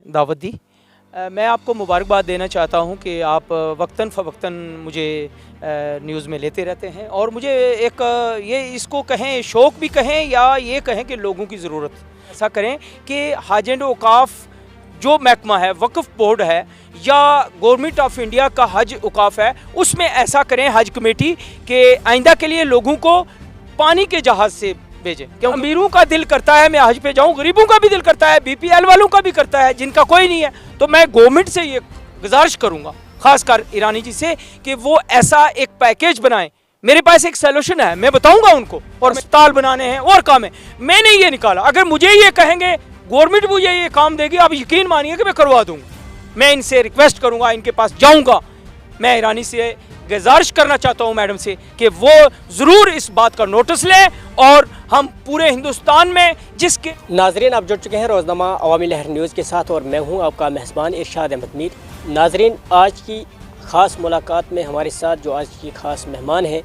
दावत दी। मैं आपको मुबारकबाद देना चाहता हूं कि आप वक्तन फ़वक्तन मुझे न्यूज़ में लेते रहते हैं और मुझे एक ये इसको कहें शौक़ भी कहें या ये कहें कि लोगों की ज़रूरत ऐसा करें कि हज एंड औक़ाफ़ जो महकमा है, वक्फ़ बोर्ड है या गवर्नमेंट ऑफ इंडिया का हज औक़ाफ़ है, उसमें ऐसा करें हज कमेटी कि आइंदा के लिए लोगों को पानी के जहाज़ से भेजें। क्योंकि अमीरों का दिल करता है मैं हज पे जाऊं, गरीबों का भी दिल करता है, बीपीएल वालों का भी करता है, जिनका कोई नहीं है। तो मैं गवर्नमेंट से ये गुजारिश करूंगा, खासकर ईरानी जी से, कि वो ऐसा एक पैकेज बनाएं। मेरे पास एक सोल्यूशन है, मैं बताऊंगा उनको, और अस्पताल बनाने हैं और काम है। मैंने ये निकाला, अगर मुझे ये कहेंगे गवर्नमेंट मुझे ये काम देगी, आप यकीन मानिए कि मैं करवा दूंगा। मैं इनसे रिक्वेस्ट करूंगा, इनके पास जाऊंगा। मैं ईरानी से गुजारिश करना चाहता हूं मैडम से कि वो ज़रूर इस बात का नोटिस लें और हम पूरे हिंदुस्तान में जिसके नाजरीन, आप जुड़ चुके हैं रोज़नामा अवामी लहर न्यूज़ के साथ और मैं हूं आपका मेज़बान इरशाद अहमद मीर। नाजरीन, आज की ख़ास मुलाकात में हमारे साथ जो आज की ख़ास मेहमान हैं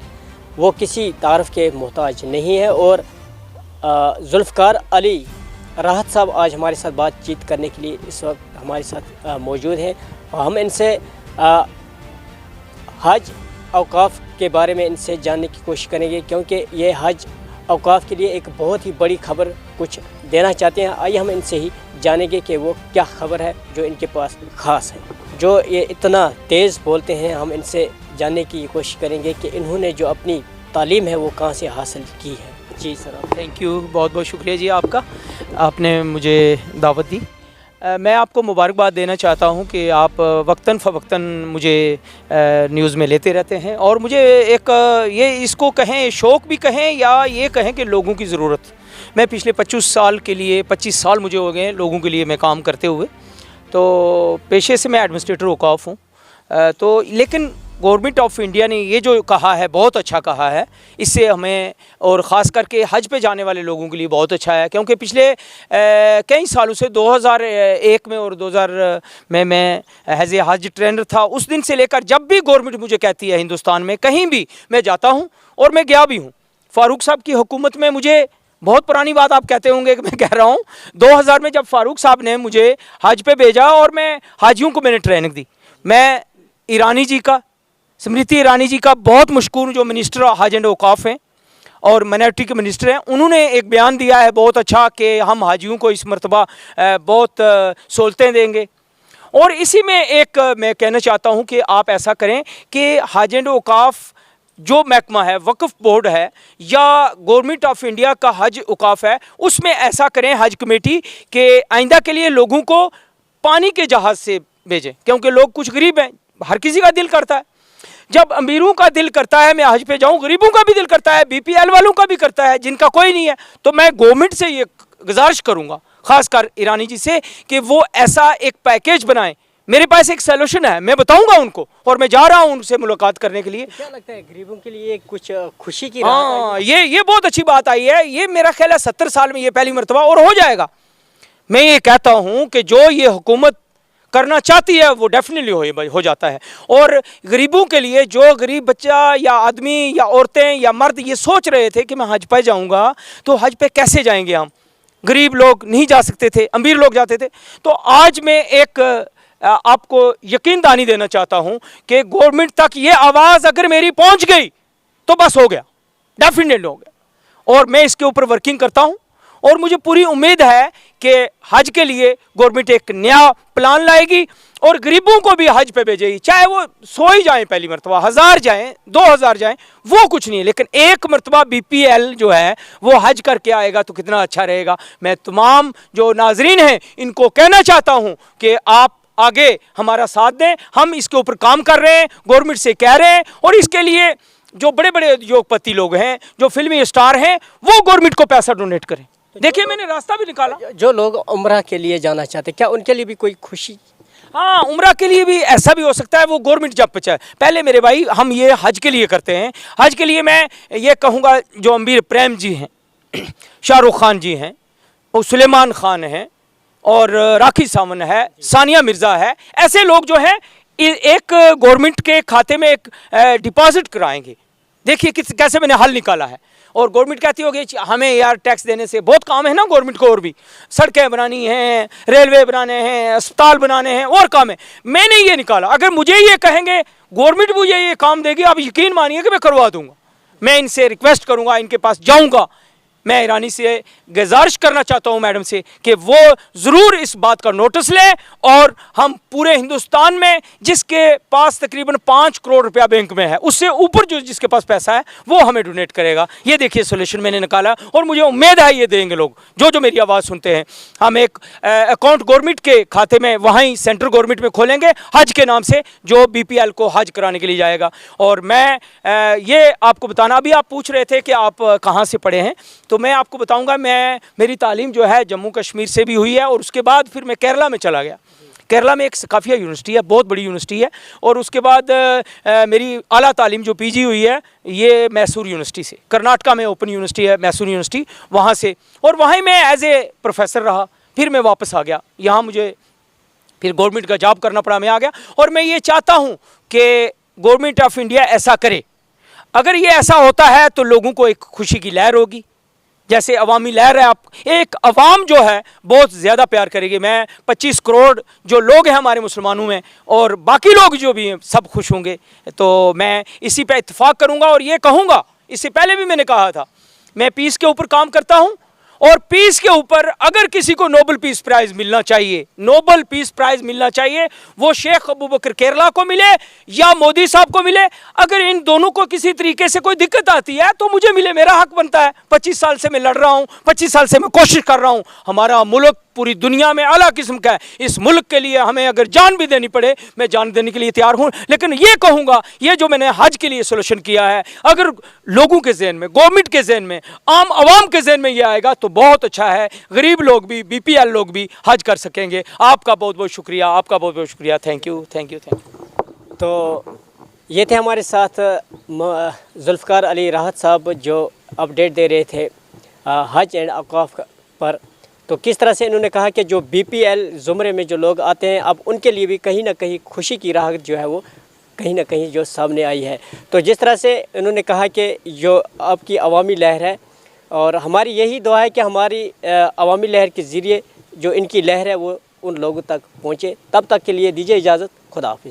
वो किसी तारफ़ के मोहताज नहीं है और जुल्फ़कार अली राहत साहब आज हमारे साथ बातचीत करने के लिए इस वक्त हमारे साथ मौजूद हैं। हम इनसे हज औक़ाफ़ के बारे में इनसे जानने की कोशिश करेंगे, क्योंकि ये हज औक़ाफ़ के लिए एक बहुत ही बड़ी ख़बर कुछ देना चाहते हैं। आइए हम इनसे ही जानेंगे कि वो क्या ख़बर है जो इनके पास ख़ास है, जो ये इतना तेज़ बोलते हैं। हम इनसे जानने की कोशिश करेंगे कि इन्होंने जो अपनी तालीम है वो कहाँ से हासिल की है। जी सर, थैंक यू, बहुत बहुत शुक्रिया जी आपका, आपने मुझे दावत दी। मैं आपको मुबारकबाद देना चाहता हूं कि आप वक्तन फ़वक्तन मुझे न्यूज़ में लेते रहते हैं और मुझे एक ये इसको कहें शौक़ भी कहें या ये कहें कि लोगों की ज़रूरत। मैं पिछले 25 साल मुझे हो गए हैं लोगों के लिए मैं काम करते हुए। तो पेशे से मैं एडमिनिस्ट्रेटर औक़ाफ़ हूँ। तो लेकिन गवर्नमेंट ऑफ इंडिया ने ये जो कहा है बहुत अच्छा कहा है, इससे हमें और ख़ास करके हज पे जाने वाले लोगों के लिए बहुत अच्छा है। क्योंकि पिछले कई सालों से 2001 में और 2000 में मैं एज ए हज ट्रेनर था। उस दिन से लेकर जब भी गवर्नमेंट मुझे कहती है हिंदुस्तान में कहीं भी मैं जाता हूँ और मैं गया भी हूँ। फ़ारूक साहब की हुकूमत में मुझे बहुत पुरानी बात आप कहते होंगे कि मैं कह रहा हूँ, 2000 में जब फ़ारूक साहब ने मुझे हज पे भेजा और मैं हाजियों को मैंने ट्रेनिंग दी। मैं ईरानी जी का, स्मृति ईरानी जी का बहुत मशकूर जो मिनिस्टर हज एंड औक़ाफ़ हैं और माइनॉरिटी के मिनिस्टर हैं, उन्होंने एक बयान दिया है बहुत अच्छा कि हम हाजियों को इस मरतबा बहुत सहूलतें देंगे। और इसी में एक मैं कहना चाहता हूं कि आप ऐसा करें कि हज एंड औक़ाफ़ जो महकमा है, वक्फ़ बोर्ड है या गवर्नमेंट ऑफ इंडिया का हज औक़ाफ़ है, उसमें ऐसा करें हज कमेटी कि आइंदा के लिए लोगों को पानी के जहाज़ से भेजें। क्योंकि लोग कुछ गरीब हैं, हर किसी का दिल करता है। जब अमीरों का दिल करता है मैं हज पे जाऊं, गरीबों का भी दिल करता है, बीपीएल वालों का भी करता है, जिनका कोई नहीं है। तो मैं गवर्नमेंट से ये गुजारिश करूंगा, खासकर ईरानी जी से, कि वो ऐसा एक पैकेज बनाएं। मेरे पास एक सोल्यूशन है, मैं बताऊंगा उनको, और मैं जा रहा हूं उनसे मुलाकात करने के लिए। क्या लगता है गरीबों के लिए कुछ खुशी की हाँ, ये बहुत अच्छी बात आई है। ये मेरा ख्याल है 70 साल में ये पहली मरतबा और हो जाएगा। मैं ये कहता हूँ कि जो ये हुकूमत करना चाहती है वो डेफिनेटली हो जाता है। और गरीबों के लिए, जो गरीब बच्चा या आदमी या औरतें या मर्द ये सोच रहे थे कि मैं हज पे जाऊंगा, तो हज पे कैसे जाएंगे हम, गरीब लोग नहीं जा सकते थे, अमीर लोग जाते थे। तो आज मैं एक आपको यकीन दहानी देना चाहता हूं कि गवर्नमेंट तक ये आवाज़ अगर मेरी पहुंच गई तो बस हो गया, डेफिनेटली हो गया। और मैं इसके ऊपर वर्किंग करता हूं और मुझे पूरी उम्मीद है कि हज के लिए गवर्नमेंट एक नया प्लान लाएगी और गरीबों को भी हज पे भेजेगी। चाहे वो 100 ही जाएँ पहली मरतबा, 1000 जाएँ, 2000 जाएँ, वो कुछ नहीं है, लेकिन एक मरतबा बीपीएल जो है वो हज करके आएगा तो कितना अच्छा रहेगा। मैं तमाम जो नाजरीन हैं इनको कहना चाहता हूँ कि आप आगे हमारा साथ दें। हम इसके ऊपर काम कर रहे हैं, गवर्नमेंट से कह रहे हैं, और इसके लिए जो बड़े बड़े उद्योगपति लोग हैं, जो फिल्मी स्टार हैं, वो गवर्नमेंट को पैसा डोनेट करें। देखिए मैंने रास्ता भी निकाला। जो लोग उम्रा के लिए जाना चाहते हैं, क्या उनके लिए भी कोई खुशी? हाँ, उम्रा के लिए भी ऐसा भी हो सकता है, वो गवर्नमेंट जब चाहे। पहले मेरे भाई हम ये हज के लिए करते हैं। हज के लिए मैं ये कहूँगा, जो अमीर प्रेम जी हैं, शाहरुख खान जी हैं, और सुलेमान खान हैं, और राखी सावंत है, सानिया मिर्ज़ा है, ऐसे लोग जो हैं एक गवर्नमेंट के खाते में एक डिपॉजिट कराएंगे। देखिए कैसे मैंने हल निकाला है। और गवर्नमेंट कहती होगी हमें यार टैक्स देने से बहुत काम है ना गवर्नमेंट को, और भी सड़कें बनानी हैं, रेलवे बनाने हैं, अस्पताल बनाने हैं, और काम है। मैंने ये निकाला, अगर मुझे ये कहेंगे गवर्नमेंट मुझे ये काम देगी, आप यकीन मानिए कि मैं करवा दूंगा। मैं इनसे रिक्वेस्ट करूंगा, इनके पास जाऊंगा। मैं ईरानी से गुजारिश करना चाहता हूं मैडम से कि वो ज़रूर इस बात का नोटिस लें, और हम पूरे हिंदुस्तान में जिसके पास तकरीबन 5 करोड़ रुपया बैंक में है, उससे ऊपर जो जिसके पास पैसा है वो हमें डोनेट करेगा। ये देखिए सोल्यूशन मैंने निकाला, और मुझे उम्मीद है ये देंगे लोग जो मेरी आवाज़ सुनते हैं। हम एक अकाउंट गवर्नमेंट के खाते में वहीं सेंट्रल गवर्नमेंट में खोलेंगे हज के नाम से, जो BPL को हज कराने के लिए जाएगा। और मैं ये आपको बताना, अभी आप पूछ रहे थे कि आप कहाँ से पढ़े हैं, तो मैं आपको बताऊंगा, मेरी तालीम जो है जम्मू कश्मीर से भी हुई है, और उसके बाद फिर मैं केरला में चला गया। केरला में एक सकाफिया यूनिवर्सिटी है, बहुत बड़ी यूनिवर्सिटी है, और उसके बाद मेरी आला तालीम जो PG हुई है ये मैसूर यूनिवर्सिटी से, कर्नाटका में ओपन यूनिवर्सिटी है मैसूर यूनिवर्सिटी, वहाँ से, और वहीं मैं एज ए प्रोफेसर रहा। फिर मैं वापस आ गया यहाँ, मुझे फिर गवर्नमेंट का जॉब करना पड़ा, मैं आ गया। और मैं ये चाहता हूँ कि गवर्नमेंट ऑफ इंडिया ऐसा करे। अगर ये ऐसा होता है तो लोगों को एक खुशी की लहर होगी, जैसे अवामी लहर है। आप एक अवाम जो है बहुत ज़्यादा प्यार करेगी। मैं 25 करोड़ जो लोग हैं हमारे मुसलमानों में, और बाकी लोग जो भी हैं सब खुश होंगे। तो मैं इसी पे इत्तेफाक करूंगा, और ये कहूँगा, इससे पहले भी मैंने कहा था, मैं पीस के ऊपर काम करता हूँ, और पीस के ऊपर अगर किसी को नोबल पीस प्राइज़ मिलना चाहिए, नोबल पीस प्राइज़ मिलना चाहिए, वो शेख अबू बकर केरला को मिले या मोदी साहब को मिले। अगर इन दोनों को किसी तरीके से कोई दिक्कत आती है तो मुझे मिले, मेरा हक बनता है। 25 साल से मैं लड़ रहा हूँ, 25 साल से मैं कोशिश कर रहा हूँ। हमारा मुल्क पूरी दुनिया में आला किस्म का है। इस मुल्क के लिए हमें अगर जान भी देनी पड़े, मैं जान देने के लिए तैयार हूँ। लेकिन ये कहूँगा, ये जो मैंने हज के लिए सोल्यूशन किया है, अगर लोगों के जहन में, गवर्नमेंट के जहन में, आम आवाम के जहन में ये आएगा तो बहुत अच्छा है। गरीब लोग भी, BPL लोग भी हज कर सकेंगे। आपका बहुत बहुत शुक्रिया, आपका बहुत बहुत शुक्रिया। Thank you, thank you, thank you. तो ये थे हमारे साथ जुल्फ़कार अली राहत साहब, जो अपडेट दे रहे थे हज एंड अक़ाफ़ पर। तो किस तरह से इन्होंने कहा कि जो BPL ज़ुमरे में जो लोग आते हैं, अब उनके लिए भी कहीं ना कहीं खुशी की राह जो है वो कहीं ना कहीं जो सामने आई है। तो जिस तरह से इन्होंने कहा कि जो आपकी अवामी लहर है, और हमारी यही दुआ है कि हमारी अवामी लहर के ज़रिए जो इनकी लहर है वो उन लोगों तक पहुँचे। तब तक के लिए दीजिए इजाज़त, खुदा हाफ़िज़।